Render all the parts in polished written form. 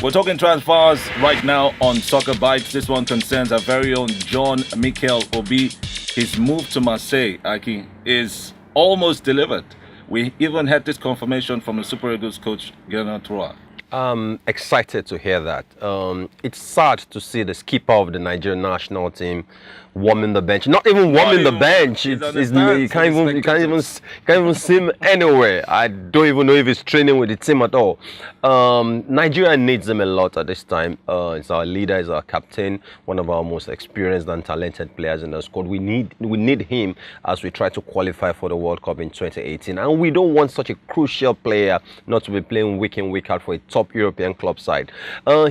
We're talking transfers right now on Soccer Bites. This one concerns our very own John Mikel Obi. His move to Marseille, Aki, is almost delivered. We even had this confirmation from the Super Eagles coach, Gernot Rohr. I'm excited to hear that. It's sad to see the skipper of the Nigerian national team warming the bench. Not even warming the bench. You can't even see him anywhere. I don't even know if he's training with the team at all. Nigeria needs him a lot at this time. He's our leader, he's our captain, one of our most experienced and talented players in the squad. We need him as we try to qualify for the World Cup in 2018. And we don't want such a crucial player not to be playing week in, week out for a top European club side.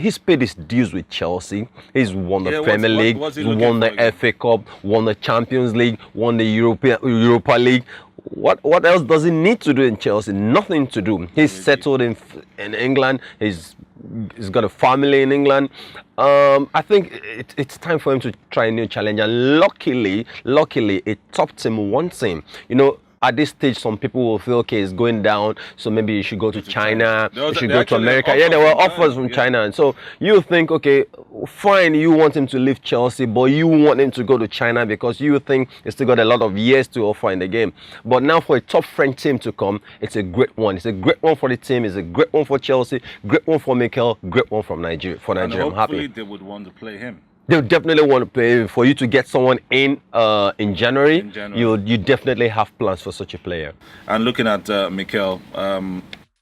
He's paid his dues with Chelsea. He's won the Premier League, he's won the FA Cup, won the Champions League, won the Europa League. What else does he need to do in Chelsea? Nothing to do. He's settled in England. He's got a family in England. I think it's time for him to try a new challenge. And luckily, a top team wants him. You know, at this stage, some people will feel, okay, it's going down, so maybe you should go to China, you should go to America. Yeah, there were offers from China. And so you think, okay, fine, you want him to leave Chelsea, but you want him to go to China because you think he's still got a lot of years to offer in the game. But now for a top French team to come, it's a great one. It's a great one for the team. It's a great one for Chelsea, great one for Mikel, great one from Nigeria. For Nigeria, I'm happy. They would want to play him. They definitely want to play. For you to get someone in January, you definitely have plans for such a player. And looking at Mikel,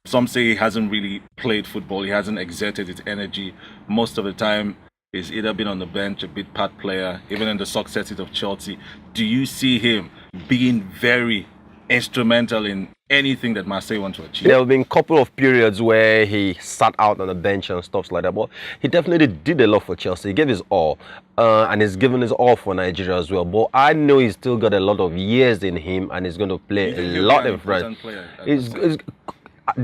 some say he hasn't really played football. He hasn't exerted his energy. Most of the time, he's either been on the bench, a bit part player, even in the successes of Chelsea. Do you see him being very instrumental in anything that Marseille want to achieve? There have been a couple of periods where he sat out on the bench and stuff like that, but he definitely did a lot for Chelsea. He gave his all, and he's given his all for Nigeria as well. But I know he's still got a lot of years in him, and he's going to play a lot in France.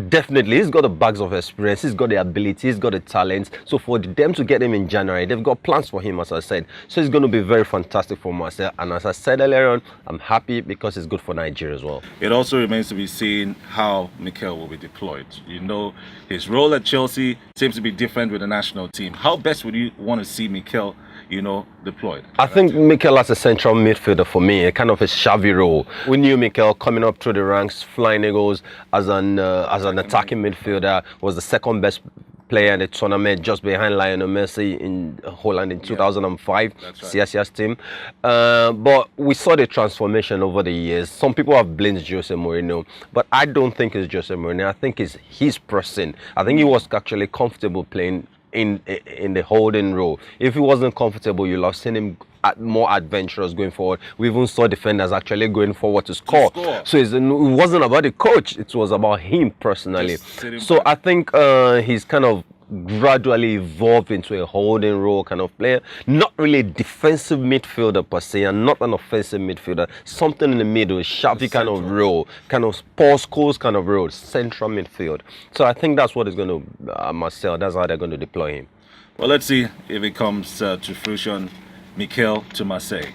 Definitely, he's got the bags of experience, he's got the ability, he's got the talent. So for them to get him in January, they've got plans for him, as I said. So it's going to be very fantastic for Marseille. And as I said earlier on, I'm happy because it's good for Nigeria as well. It also remains to be seen how Mikel will be deployed. You know, his role at Chelsea seems to be different with the national team. How best would you want to see Mikel, you know, deployed? I think Mikel as a central midfielder for me, a kind of a Xavi role. We knew Mikel coming up through the ranks, Flying Eagles as an attacking midfielder, was the second best player in the tournament, just behind Lionel Messi in Holland in 2005, CSC's team. But we saw the transformation over the years. Some people have blamed Jose Mourinho, but I don't think it's Jose Mourinho. I think it's his person. I think he was actually comfortable playing in the holding role. If he wasn't comfortable, you'll have seen him more adventurous going forward. We even saw defenders actually going forward to score. So it wasn't about the coach, it was about him personally. So I think he's kind of gradually evolved into a holding role kind of player. Not really a defensive midfielder per se, and not an offensive midfielder. Something in the middle, Xavi kind of role, kind of Paul Scholes kind of role, central midfield. So I think that's what is going to Marseille. That's how they're going to deploy him. Well, let's see if it comes to fruition. Mikel to Marseille.